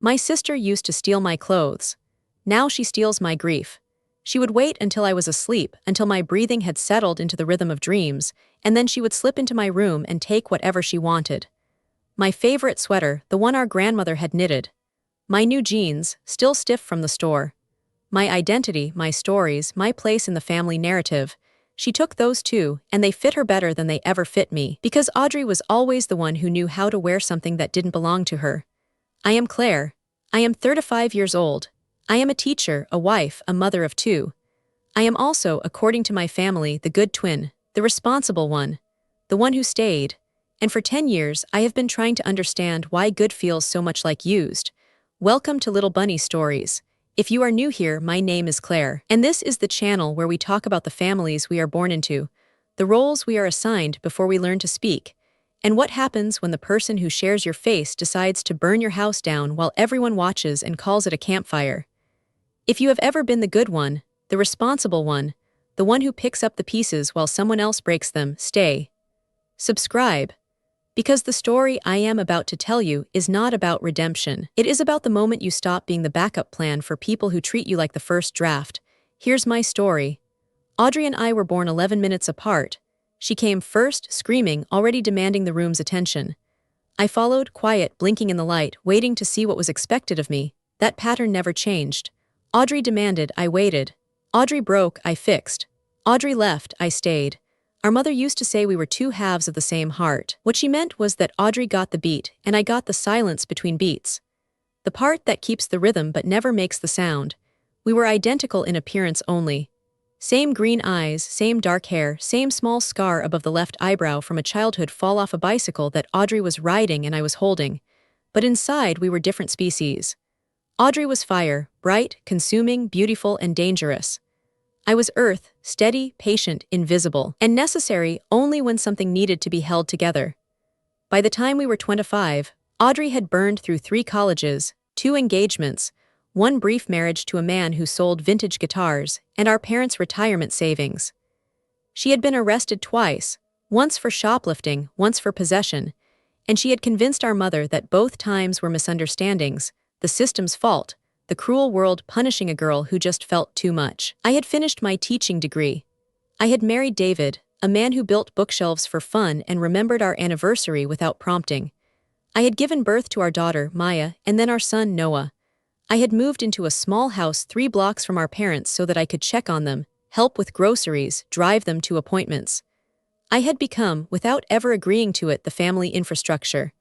My sister used to steal my clothes. Now she steals my grief. She would wait until I was asleep, until my breathing had settled into the rhythm of dreams, and then she would slip into my room and take whatever she wanted. My favorite sweater, the one our grandmother had knitted. My new jeans, still stiff from the store. My identity, my stories, my place in the family narrative. She took those too, and they fit her better than they ever fit me, because Audrey was always the one who knew how to wear something that didn't belong to her. I am Claire. I am 35 years old. I am a teacher, a wife, a mother of two. I am also, according to my family, the good twin, the responsible one, the one who stayed. And for 10 years, I have been trying to understand why good feels so much like used. Welcome to Little Bunny Stories. If you are new here, my name is Claire, and this is the channel where we talk about the families we are born into, the roles we are assigned before we learn to speak, and what happens when the person who shares your face decides to burn your house down while everyone watches and calls it a campfire. If you have ever been the good one, the responsible one, the one who picks up the pieces while someone else breaks them, stay. Subscribe. Because the story I am about to tell you is not about redemption. It is about the moment you stop being the backup plan for people who treat you like the first draft. Here's my story. Audrey and I were born 11 minutes apart. She came first, screaming, already demanding the room's attention. I followed, quiet, blinking in the light, waiting to see what was expected of me. That pattern never changed. Audrey demanded, I waited. Audrey broke, I fixed. Audrey left, I stayed. Our mother used to say we were two halves of the same heart. What she meant was that Audrey got the beat, and I got the silence between beats. The part that keeps the rhythm but never makes the sound. We were identical in appearance only. Same green eyes, same dark hair, same small scar above the left eyebrow from a childhood fall off a bicycle that Audrey was riding and I was holding. But inside we were different species. Audrey was fire, bright, consuming, beautiful, and dangerous. I was earth, steady, patient, invisible, and necessary only when something needed to be held together. By the time we were 25, Audrey had burned through 3 colleges, 2 engagements, 1 brief marriage to a man who sold vintage guitars, and our parents' retirement savings. She had been arrested twice, once for shoplifting, once for possession, and she had convinced our mother that both times were misunderstandings, the system's fault, the cruel world punishing a girl who just felt too much. I had finished my teaching degree. I had married David, a man who built bookshelves for fun and remembered our anniversary without prompting. I had given birth to our daughter, Maya, and then our son, Noah. I had moved into a small house 3 blocks from our parents so that I could check on them, help with groceries, drive them to appointments. I had become, without ever agreeing to it, the family infrastructure.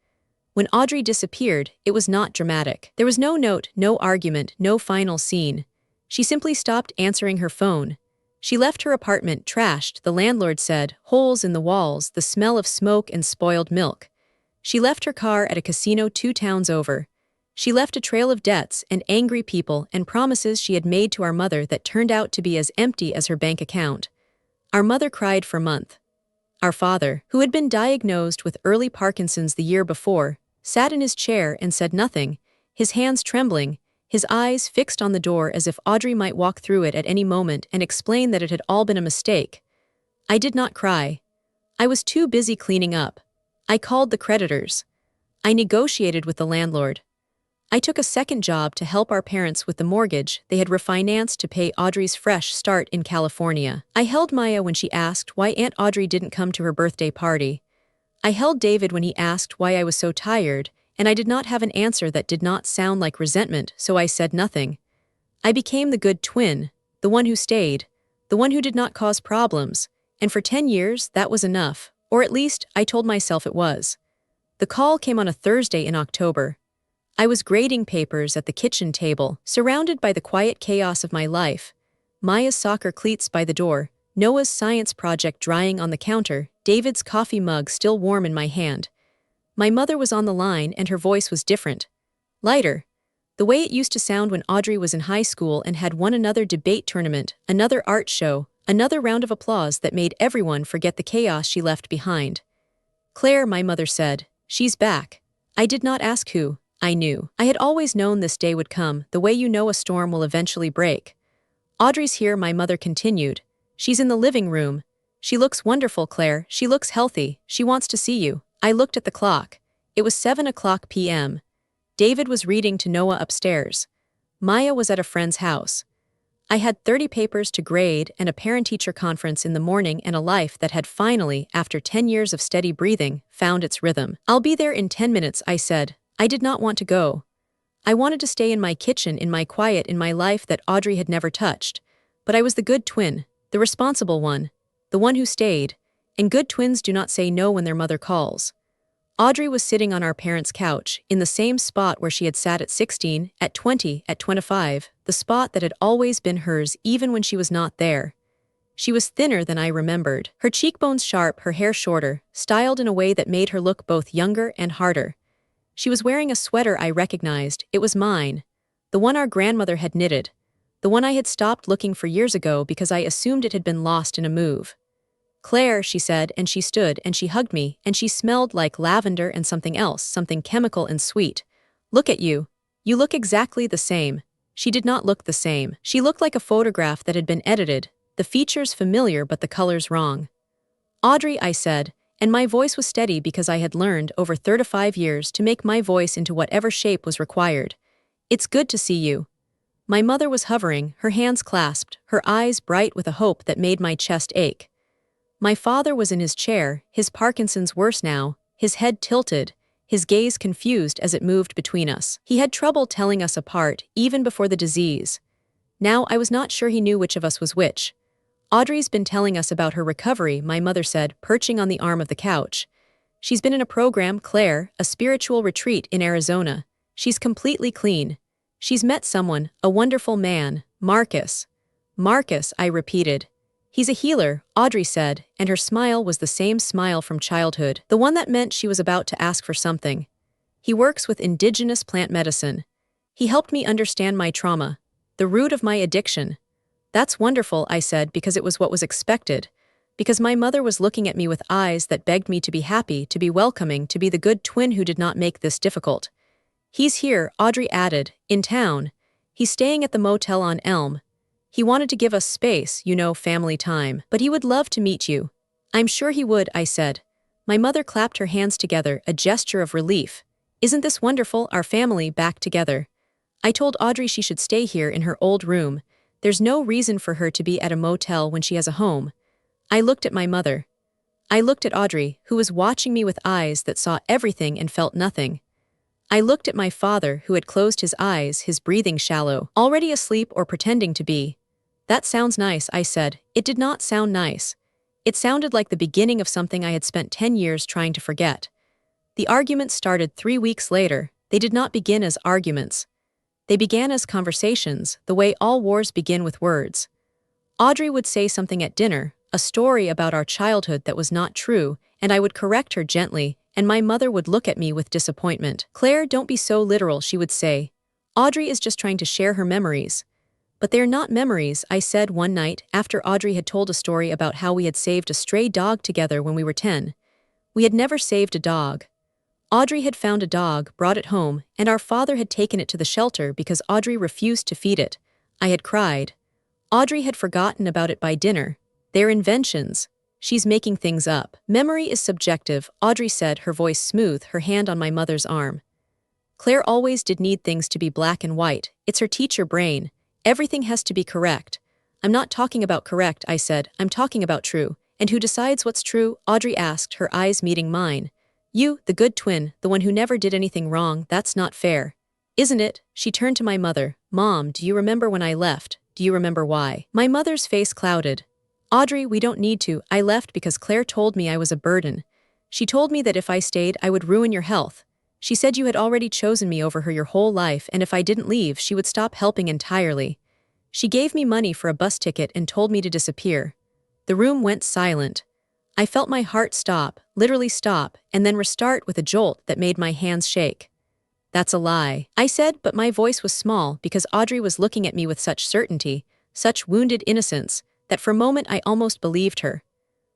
When Audrey disappeared, it was not dramatic. There was no note, no argument, no final scene. She simply stopped answering her phone. She left her apartment trashed, the landlord said, holes in the walls, the smell of smoke and spoiled milk. She left her car at a casino 2 towns over. She left a trail of debts and angry people and promises she had made to our mother that turned out to be as empty as her bank account. Our mother cried for a month. Our father, who had been diagnosed with early Parkinson's the year before, sat in his chair and said nothing, his hands trembling, his eyes fixed on the door as if Audrey might walk through it at any moment and explain that it had all been a mistake. I did not cry. I was too busy cleaning up. I called the creditors. I negotiated with the landlord. I took a second job to help our parents with the mortgage they had refinanced to pay Audrey's fresh start in California. I held Maya when she asked why Aunt Audrey didn't come to her birthday party. I held David when he asked why I was so tired, and I did not have an answer that did not sound like resentment, so I said nothing. I became the good twin, the one who stayed, the one who did not cause problems, and for 10 years that was enough, or at least I told myself it was. The call came on a Thursday in October. I was grading papers at the kitchen table, surrounded by the quiet chaos of my life. Maya's soccer cleats by the door, Noah's science project drying on the counter, David's coffee mug still warm in my hand. My mother was on the line and her voice was different. Lighter. The way it used to sound when Audrey was in high school and had won another debate tournament, another art show, another round of applause that made everyone forget the chaos she left behind. Claire, my mother said, she's back. I did not ask who. I knew. I had always known this day would come, the way you know a storm will eventually break. Audrey's here, my mother continued. She's in the living room. She looks wonderful, Claire. She looks healthy. She wants to see you. I looked at the clock. It was 7 o'clock p.m. David was reading to Noah upstairs. Maya was at a friend's house. I had 30 papers to grade and a parent-teacher conference in the morning and a life that had finally, after 10 years of steady breathing, found its rhythm. "I'll be there in 10 minutes, I said. I did not want to go. I wanted to stay in my kitchen, in my quiet, in my life that Audrey had never touched. But I was the good twin, the responsible one, the one who stayed, and good twins do not say no when their mother calls. Audrey was sitting on our parents' couch, in the same spot where she had sat at 16, at 20, at 25, the spot that had always been hers even when she was not there. She was thinner than I remembered, her cheekbones sharp, her hair shorter, styled in a way that made her look both younger and harder. She was wearing a sweater I recognized. It was mine, the one our grandmother had knitted, the one I had stopped looking for years ago because I assumed it had been lost in a move. "Claire," she said, and she stood, and she hugged me, and she smelled like lavender and something else, something chemical and sweet. "Look at you. You look exactly the same." She did not look the same. She looked like a photograph that had been edited, the features familiar but the colors wrong. "Audrey," I said, and my voice was steady because I had learned over 35 years to make my voice into whatever shape was required. "It's good to see you." My mother was hovering, her hands clasped, her eyes bright with a hope that made my chest ache. My father was in his chair, his Parkinson's worse now, his head tilted, his gaze confused as it moved between us. He had trouble telling us apart, even before the disease. Now I was not sure he knew which of us was which. "Audrey's been telling us about her recovery," my mother said, perching on the arm of the couch. "She's been in a program, Claire, a spiritual retreat in Arizona. She's completely clean. She's met someone, a wonderful man, Marcus." "Marcus," I repeated. "He's a healer," Audrey said, and her smile was the same smile from childhood, the one that meant she was about to ask for something. "He works with indigenous plant medicine. He helped me understand my trauma, the root of my addiction." "That's wonderful," I said, because it was what was expected, because my mother was looking at me with eyes that begged me to be happy, to be welcoming, to be the good twin who did not make this difficult. "He's here," Audrey added, "in town. He's staying at the motel on Elm. He wanted to give us space, you know, family time, but he would love to meet you." "I'm sure he would," I said. My mother clapped her hands together, a gesture of relief. "Isn't this wonderful, our family back together?" I told Audrey she should stay here in her old room. There's no reason for her to be at a motel when she has a home. I looked at my mother. I looked at Audrey, who was watching me with eyes that saw everything and felt nothing. I looked at my father, who had closed his eyes, his breathing shallow, already asleep or pretending to be. "That sounds nice," I said. It did not sound nice. It sounded like the beginning of something I had spent 10 years trying to forget. The arguments started 3 weeks later. They did not begin as arguments. They began as conversations, the way all wars begin with words. Audrey would say something at dinner, a story about our childhood that was not true, and I would correct her gently, and my mother would look at me with disappointment. "Claire, don't be so literal," she would say. "Audrey is just trying to share her memories." "But they're not memories," I said one night after Audrey had told a story about how we had saved a stray dog together when we were 10. We had never saved a dog. Audrey had found a dog, brought it home, and our father had taken it to the shelter because Audrey refused to feed it. I had cried. Audrey had forgotten about it by dinner. "They're inventions. She's making things up." "Memory is subjective," Audrey said, her voice smooth, her hand on my mother's arm. "Claire always did need things to be black and white. It's her teacher brain. Everything has to be correct." "I'm not talking about correct," I said. "I'm talking about true." "And who decides what's true?" Audrey asked, her eyes meeting mine. "You, the good twin, the one who never did anything wrong. That's not fair." "Isn't it?" She turned to my mother. "Mom, do you remember when I left? Do you remember why?" My mother's face clouded. "Audrey, we don't need to. I left because Claire told me I was a burden. She told me that if I stayed, I would ruin your health. She said you had already chosen me over her your whole life, and if I didn't leave, she would stop helping entirely. She gave me money for a bus ticket and told me to disappear." The room went silent. I felt my heart stop, literally stop, and then restart with a jolt that made my hands shake. "That's a lie," I said, but my voice was small because Audrey was looking at me with such certainty, such wounded innocence, that for a moment I almost believed her.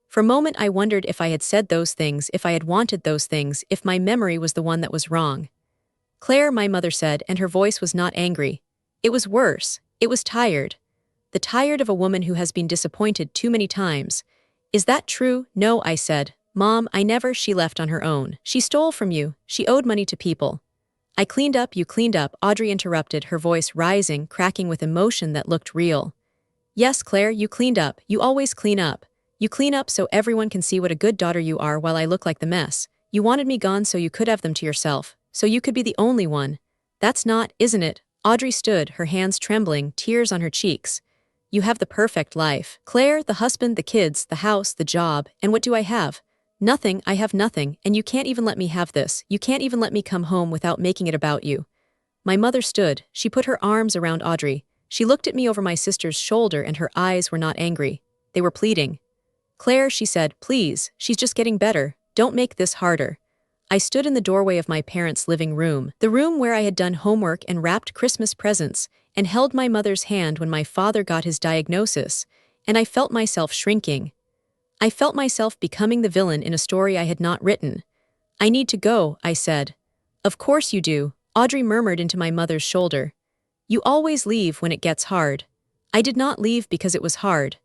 For a moment I wondered if I had said those things, if I had wanted those things, if my memory was the one that was wrong. "Claire," my mother said, and her voice was not angry. It was worse. It was tired. The tired of a woman who has been disappointed too many times. "Is that true?" "No," I said. "Mom, I never." "She left on her own. She stole from you. She owed money to people." I cleaned up, you cleaned up, Audrey interrupted, her voice rising, cracking with emotion that looked real. Yes, Claire, you cleaned up. You always clean up. You clean up so everyone can see what a good daughter you are while I look like the mess. You wanted me gone so you could have them to yourself, so you could be the only one. That's not, isn't it? Audrey stood, her hands trembling, tears on her cheeks. You have the perfect life. Claire, the husband, the kids, the house, the job, and what do I have? Nothing, I have nothing, and you can't even let me have this. You can't even let me come home without making it about you. My mother stood, she put her arms around Audrey. She looked at me over my sister's shoulder and her eyes were not angry. They were pleading. Claire, she said, please, she's just getting better. Don't make this harder. I stood in the doorway of my parents' living room, the room where I had done homework and wrapped Christmas presents, and held my mother's hand when my father got his diagnosis, and I felt myself shrinking. I felt myself becoming the villain in a story I had not written. I need to go, I said. Of course you do, Audrey murmured into my mother's shoulder. You always leave when it gets hard. I did not leave because it was hard.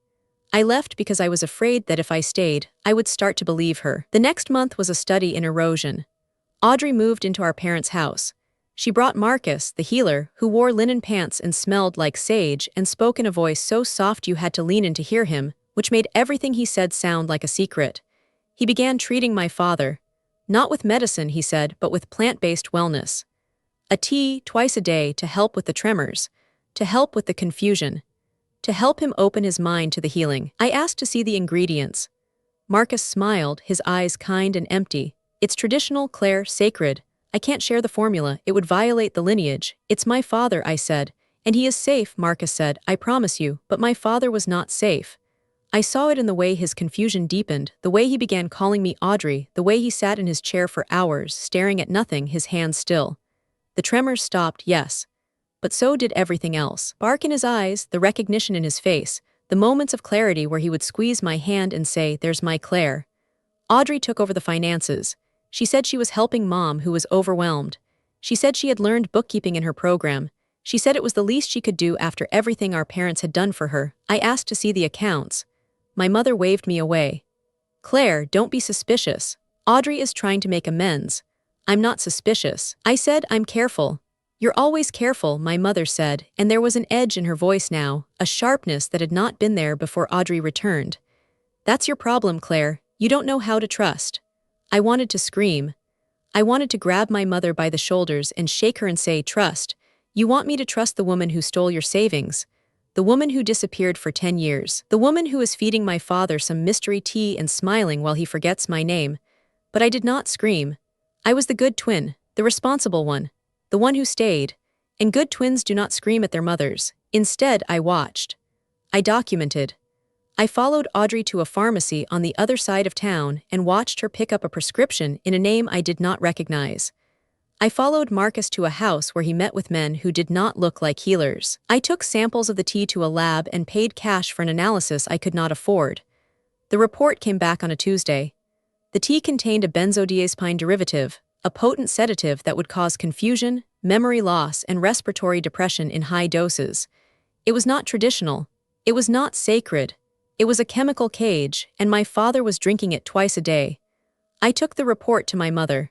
I left because I was afraid that if I stayed, I would start to believe her. The next month was a study in erosion. Audrey moved into our parents' house. She brought Marcus, the healer, who wore linen pants and smelled like sage and spoke in a voice so soft you had to lean in to hear him, which made everything he said sound like a secret. He began treating my father. Not with medicine, he said, but with plant-based wellness. A tea twice a day to help with the tremors, to help with the confusion, to help him open his mind to the healing. I asked to see the ingredients. Marcus smiled, his eyes kind and empty. It's traditional, Claire, sacred. I can't share the formula, it would violate the lineage. It's my father, I said. And he is safe, Marcus said, I promise you, but my father was not safe. I saw it in the way his confusion deepened, the way he began calling me Audrey, the way he sat in his chair for hours, staring at nothing, his hands still. The tremors stopped, yes. But so did everything else. Bark in his eyes, the recognition in his face, the moments of clarity where he would squeeze my hand and say, there's my Claire. Audrey took over the finances. She said she was helping Mom, who was overwhelmed. She said she had learned bookkeeping in her program. She said it was the least she could do after everything our parents had done for her. I asked to see the accounts. My mother waved me away. Claire, don't be suspicious. Audrey is trying to make amends. I'm not suspicious. I said, I'm careful. You're always careful, my mother said, and there was an edge in her voice now, a sharpness that had not been there before Audrey returned. That's your problem, Claire. You don't know how to trust. I wanted to scream. I wanted to grab my mother by the shoulders and shake her and say, trust. You want me to trust the woman who stole your savings. The woman who disappeared for 10 years. The woman who is feeding my father some mystery tea and smiling while he forgets my name. But I did not scream. I was the good twin, the responsible one, the one who stayed. And good twins do not scream at their mothers. Instead, I watched. I documented. I followed Audrey to a pharmacy on the other side of town and watched her pick up a prescription in a name I did not recognize. I followed Marcus to a house where he met with men who did not look like healers. I took samples of the tea to a lab and paid cash for an analysis I could not afford. The report came back on a Tuesday. The tea contained a benzodiazepine derivative, a potent sedative that would cause confusion, memory loss, and respiratory depression in high doses. It was not traditional. It was not sacred. It was a chemical cage, and my father was drinking it twice a day. I took the report to my mother.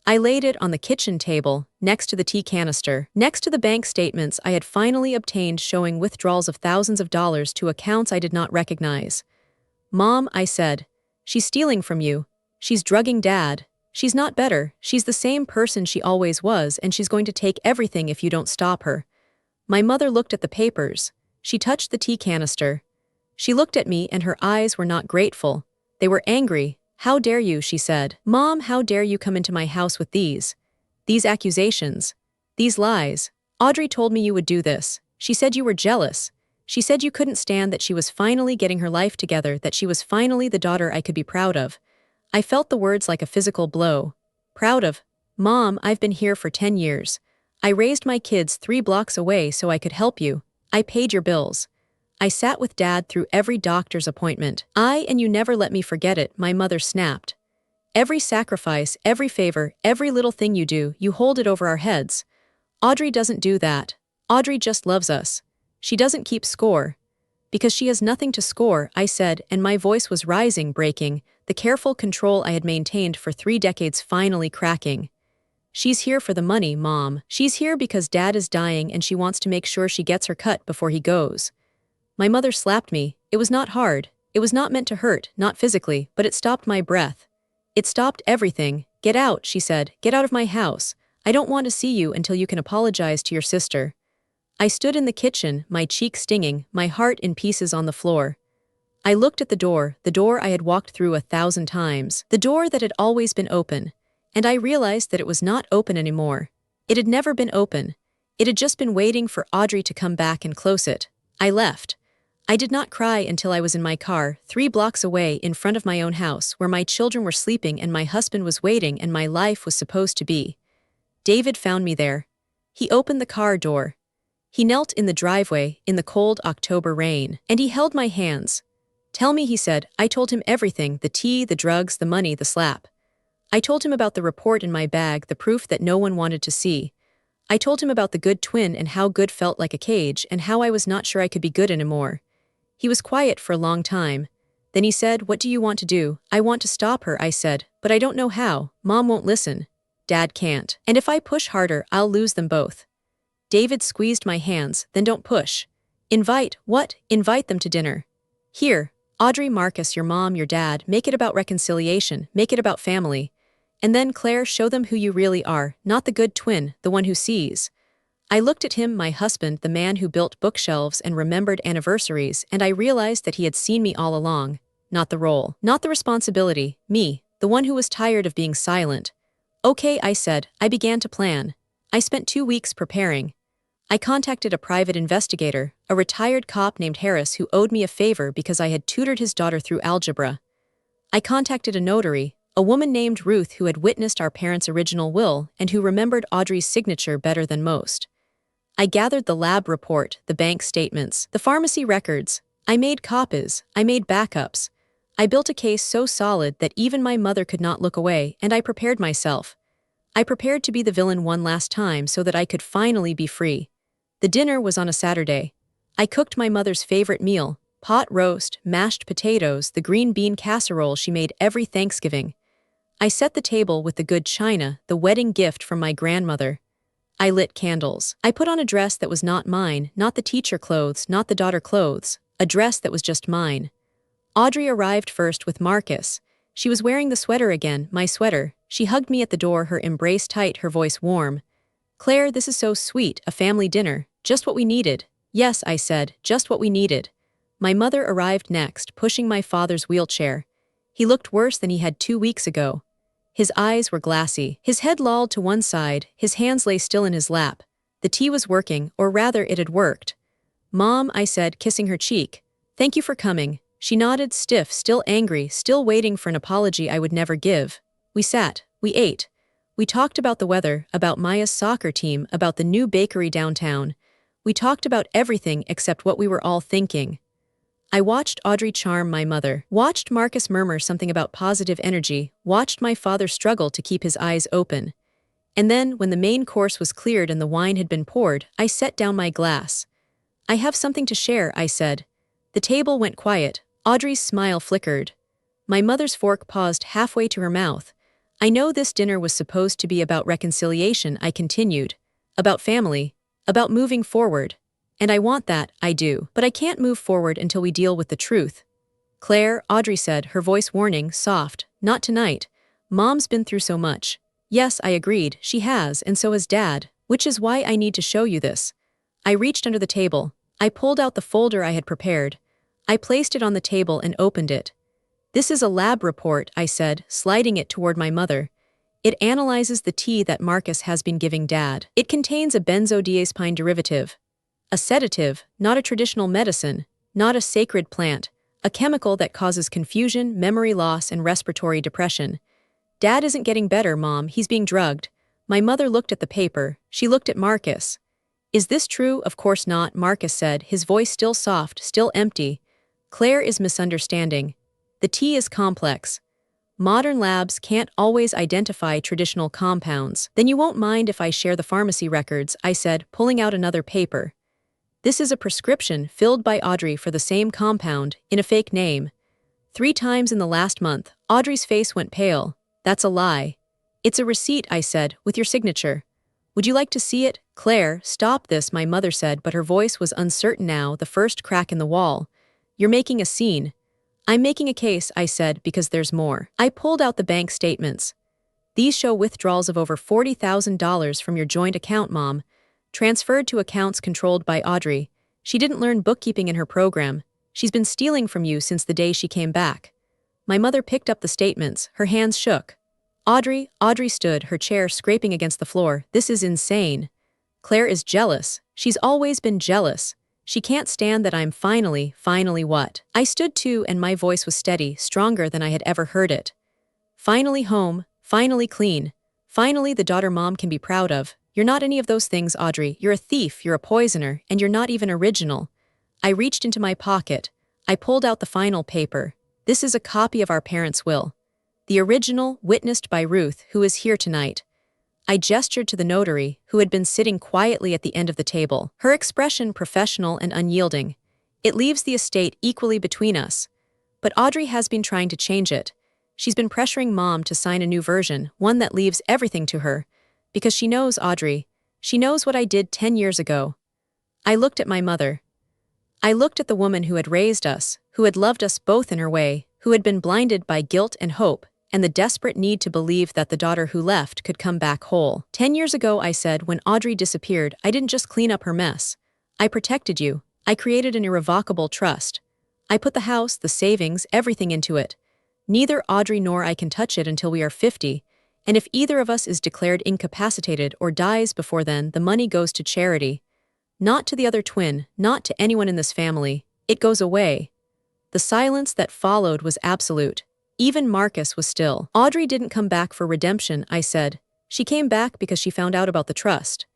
I laid it on the kitchen table, next to the tea canister, next to the bank statements I had finally obtained showing withdrawals of thousands of dollars to accounts I did not recognize. Mom, I said, she's stealing from you. She's drugging Dad. She's not better. She's the same person she always was, and she's going to take everything if you don't stop her. My mother looked at the papers. She touched the tea canister. She looked at me and her eyes were not grateful. They were angry. How dare you, she said. Mom, how dare you come into my house with these accusations, these lies. Audrey told me you would do this. She said you were jealous. She said you couldn't stand that she was finally getting her life together, that she was finally the daughter I could be proud of. I felt the words like a physical blow. Proud of? Mom, I've been here for 10 years. I raised my kids 3 blocks away so I could help you. I paid your bills. I sat with Dad through every doctor's appointment. And you never let me forget it, my mother snapped. Every sacrifice, every favor, every little thing you do, you hold it over our heads. Audrey doesn't do that. Audrey just loves us. She doesn't keep score. Because she has nothing to score, I said, and my voice was rising, breaking, the careful control I had maintained for 3 decades finally cracking. She's here for the money, Mom. She's here because Dad is dying and she wants to make sure she gets her cut before he goes. My mother slapped me. It was not hard. It was not meant to hurt, not physically, but it stopped my breath. It stopped everything. Get out, she said. Get out of my house. I don't want to see you until you can apologize to your sister. I stood in the kitchen, my cheek stinging, my heart in pieces on the floor. I looked at the door I had walked through 1,000 times, the door that had always been open, and I realized that it was not open anymore. It had never been open. It had just been waiting for Audrey to come back and close it. I left. I did not cry until I was in my car, 3 blocks away in front of my own house where my children were sleeping and my husband was waiting and my life was supposed to be. David found me there. He opened the car door. He knelt in the driveway in the cold October rain, and he held my hands. Tell me, he said. I told him everything, the tea, the drugs, the money, the slap. I told him about the report in my bag, the proof that no one wanted to see. I told him about the good twin and how good felt like a cage and how I was not sure I could be good anymore. He was quiet for a long time. Then he said, "What do you want to do?" "I want to stop her," I said, "but I don't know how. Mom won't listen. Dad can't. And if I push harder, I'll lose them both." David squeezed my hands. "Then don't push. Invite." "What?" "Invite them to dinner. Here, Audrey, Marcus, your mom, your dad, make it about reconciliation, make it about family. And then, Claire, show them who you really are, not the good twin, the one who sees." I looked at him, my husband, the man who built bookshelves and remembered anniversaries, and I realized that he had seen me all along. Not the role, not the responsibility, me, the one who was tired of being silent. "Okay," I said. I began to plan. I spent 2 weeks preparing. I contacted a private investigator, a retired cop named Harris who owed me a favor because I had tutored his daughter through algebra. I contacted a notary, a woman named Ruth who had witnessed our parents' original will and who remembered Audrey's signature better than most. I gathered the lab report, the bank statements, the pharmacy records. I made copies, I made backups. I built a case so solid that even my mother could not look away, and I prepared myself. I prepared to be the villain one last time so that I could finally be free. The dinner was on a Saturday. I cooked my mother's favorite meal, pot roast, mashed potatoes, the green bean casserole she made every Thanksgiving. I set the table with the good china, the wedding gift from my grandmother. I lit candles. I put on a dress that was not mine, not the teacher clothes, not the daughter clothes, a dress that was just mine. Audrey arrived first with Marcus. She was wearing the sweater again, my sweater. She hugged me at the door, her embrace tight, her voice warm. "Claire, this is so sweet, a family dinner, just what we needed." "Yes," I said, "just what we needed." My mother arrived next, pushing my father's wheelchair. He looked worse than he had 2 weeks ago. His eyes were glassy, his head lolled to one side, his hands lay still in his lap. The tea was working, or rather it had worked. "Mom," I said, kissing her cheek. "Thank you for coming." She nodded, stiff, still angry, still waiting for an apology I would never give. We sat, we ate. We talked about the weather, about Maya's soccer team, about the new bakery downtown. We talked about everything except what we were all thinking. I watched Audrey charm my mother, watched Marcus murmur something about positive energy, watched my father struggle to keep his eyes open. And then, when the main course was cleared and the wine had been poured, I set down my glass. "I have something to share," I said. The table went quiet. Audrey's smile flickered. My mother's fork paused halfway to her mouth. "I know this dinner was supposed to be about reconciliation," I continued. "About family. About moving forward. And I want that, I do. But I can't move forward until we deal with the truth." "Claire," Audrey said, her voice warning, soft, "not tonight. Mom's been through so much." "Yes," I agreed, "she has, and so has Dad, which is why I need to show you this." I reached under the table. I pulled out the folder I had prepared. I placed it on the table and opened it. "This is a lab report," I said, sliding it toward my mother. "It analyzes the tea that Marcus has been giving Dad. It contains a benzodiazepine derivative. A sedative, not a traditional medicine, not a sacred plant, a chemical that causes confusion, memory loss, and respiratory depression. Dad isn't getting better, Mom, he's being drugged." My mother looked at the paper. She looked at Marcus. "Is this true?" "Of course not," Marcus said, his voice still soft, still empty. "Claire is misunderstanding. The tea is complex. Modern labs can't always identify traditional compounds." "Then you won't mind if I share the pharmacy records," I said, pulling out another paper. "This is a prescription filled by Audrey for the same compound, in a fake name. 3 times in the last month." Audrey's face went pale. "That's a lie." It's a receipt, I said, with your signature. Would you like to see it? Claire, stop this, my mother said, but her voice was uncertain now, the first crack in the wall. You're making a scene. I'm making a case, I said, because there's more. I pulled out the bank statements. These show withdrawals of over $40,000 from your joint account, Mom, transferred to accounts controlled by Audrey. She didn't learn bookkeeping in her program. She's been stealing from you since the day she came back. My mother picked up the statements. Her hands shook. Audrey stood, her chair scraping against the floor. This is insane. Claire is jealous. She's always been jealous. She can't stand that I'm finally what? I stood too, and my voice was steady, stronger than I had ever heard it. Finally home, finally clean. Finally the daughter Mom can be proud of. You're not any of those things, Audrey. You're a thief, you're a poisoner, and you're not even original. I reached into my pocket. I pulled out the final paper. This is a copy of our parents' will. The original, witnessed by Ruth, who is here tonight. I gestured to the notary, who had been sitting quietly at the end of the table, her expression professional and unyielding. It leaves the estate equally between us. But Audrey has been trying to change it. She's been pressuring Mom to sign a new version, one that leaves everything to her. Because she knows, Audrey. She knows what I did 10 years ago. I looked at my mother. I looked at the woman who had raised us, who had loved us both in her way, who had been blinded by guilt and hope, and the desperate need to believe that the daughter who left could come back whole. 10 years ago, I said, when Audrey disappeared, I didn't just clean up her mess. I protected you. I created an irrevocable trust. I put the house, the savings, everything into it. Neither Audrey nor I can touch it until we are 50, and if either of us is declared incapacitated or dies before then, the money goes to charity. Not to the other twin, not to anyone in this family. It goes away. The silence that followed was absolute. Even Marcus was still. Audrey didn't come back for redemption, I said. She came back because she found out about the trust.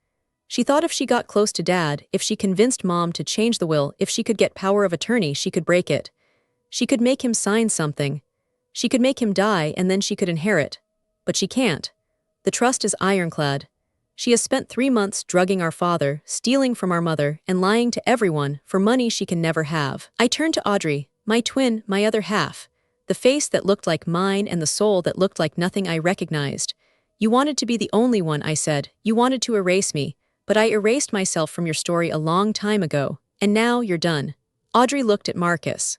She thought if she got close to Dad, if she convinced Mom to change the will, if she could get power of attorney, she could break it. She could make him sign something. She could make him die and then she could inherit. But she can't. The trust is ironclad. She has spent 3 months drugging our father, stealing from our mother, and lying to everyone for money she can never have. I turned to Audrey, my twin, my other half. The face that looked like mine and the soul that looked like nothing I recognized. You wanted to be the only one, I said. You wanted to erase me, but I erased myself from your story a long time ago, and now you're done. Audrey looked at Marcus.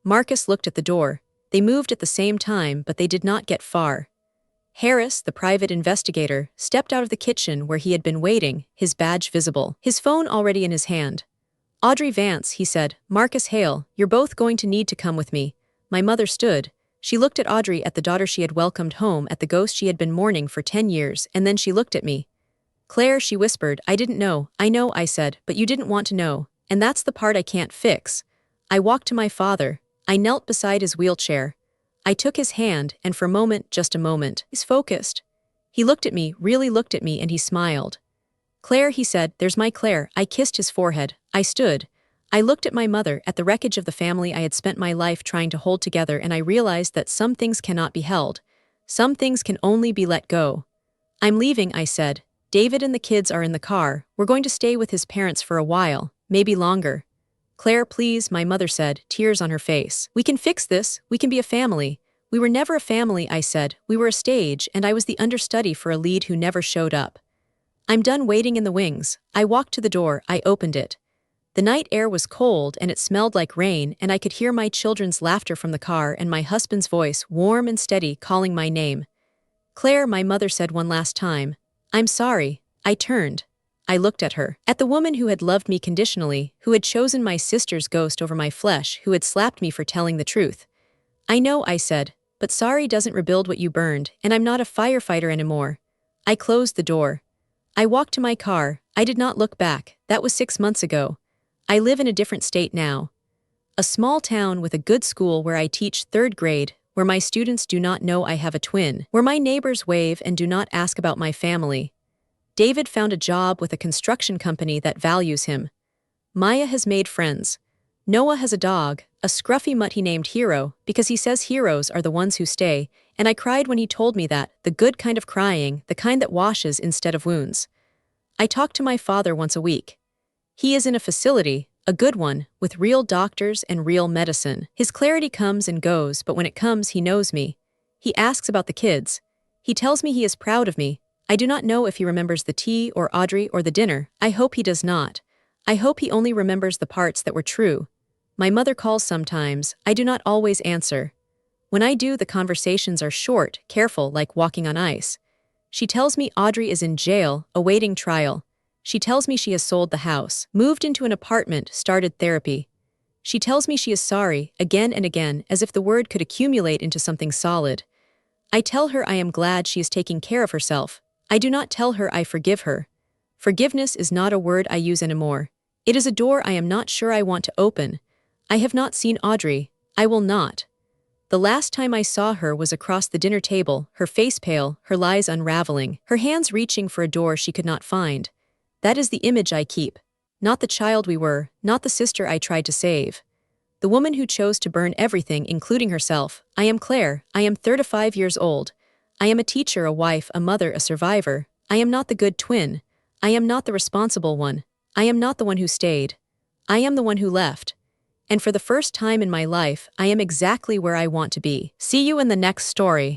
Marcus looked at the door. They moved at the same time, but they did not get far. Harris, the private investigator, stepped out of the kitchen where he had been waiting, his badge visible, his phone already in his hand. Audrey Vance, he said. Marcus Hale, you're both going to need to come with me. My mother stood. She looked at Audrey, at the daughter she had welcomed home, at the ghost she had been mourning for 10 years, and then she looked at me. Claire, she whispered, I didn't know. I know, I said, but you didn't want to know, and that's the part I can't fix. I walked to my father. I knelt beside his wheelchair. I took his hand, and for a moment, just a moment, he's focused. He looked at me, really looked at me, and he smiled. Claire, he said, there's my Claire. I kissed his forehead. I stood. I looked at my mother, at the wreckage of the family I had spent my life trying to hold together, and I realized that some things cannot be held. Some things can only be let go. I'm leaving, I said. David and the kids are in the car. We're going to stay with his parents for a while, maybe longer. Claire, please, my mother said, tears on her face. We can fix this. We can be a family. We were never a family, I said. We were a stage, and I was the understudy for a lead who never showed up. I'm done waiting in the wings. I walked to the door. I opened it. The night air was cold and it smelled like rain, and I could hear my children's laughter from the car and my husband's voice, warm and steady, calling my name. Claire, my mother said one last time. I'm sorry. I turned. I looked at her. At the woman who had loved me conditionally, who had chosen my sister's ghost over my flesh, who had slapped me for telling the truth. I know, I said, but sorry doesn't rebuild what you burned, and I'm not a firefighter anymore. I closed the door. I walked to my car. I did not look back. That was 6 months ago. I live in a different state now. A small town with a good school where I teach 3rd grade, where my students do not know I have a twin, where my neighbors wave and do not ask about my family. David found a job with a construction company that values him. Maya has made friends. Noah has a dog, a scruffy mutt he named Hero, because he says heroes are the ones who stay, and I cried when he told me that, the good kind of crying, the kind that washes instead of wounds. I talk to my father once a week. He is in a facility, a good one, with real doctors and real medicine. His clarity comes and goes, but when it comes, he knows me. He asks about the kids. He tells me he is proud of me. I do not know if he remembers the tea or Audrey or the dinner. I hope he does not. I hope he only remembers the parts that were true. My mother calls sometimes. I do not always answer. When I do, the conversations are short, careful, like walking on ice. She tells me Audrey is in jail, awaiting trial. She tells me she has sold the house, moved into an apartment, started therapy. She tells me she is sorry, again and again, as if the word could accumulate into something solid. I tell her I am glad she is taking care of herself. I do not tell her I forgive her. Forgiveness is not a word I use anymore. It is a door I am not sure I want to open. I have not seen Audrey. I will not. The last time I saw her was across the dinner table, her face pale, her lies unraveling, her hands reaching for a door she could not find. That is the image I keep. Not the child we were, not the sister I tried to save. The woman who chose to burn everything, including herself. I am Claire. I am 35 years old. I am a teacher, a wife, a mother, a survivor. I am not the good twin. I am not the responsible one. I am not the one who stayed. I am the one who left. And for the first time in my life, I am exactly where I want to be. See you in the next story.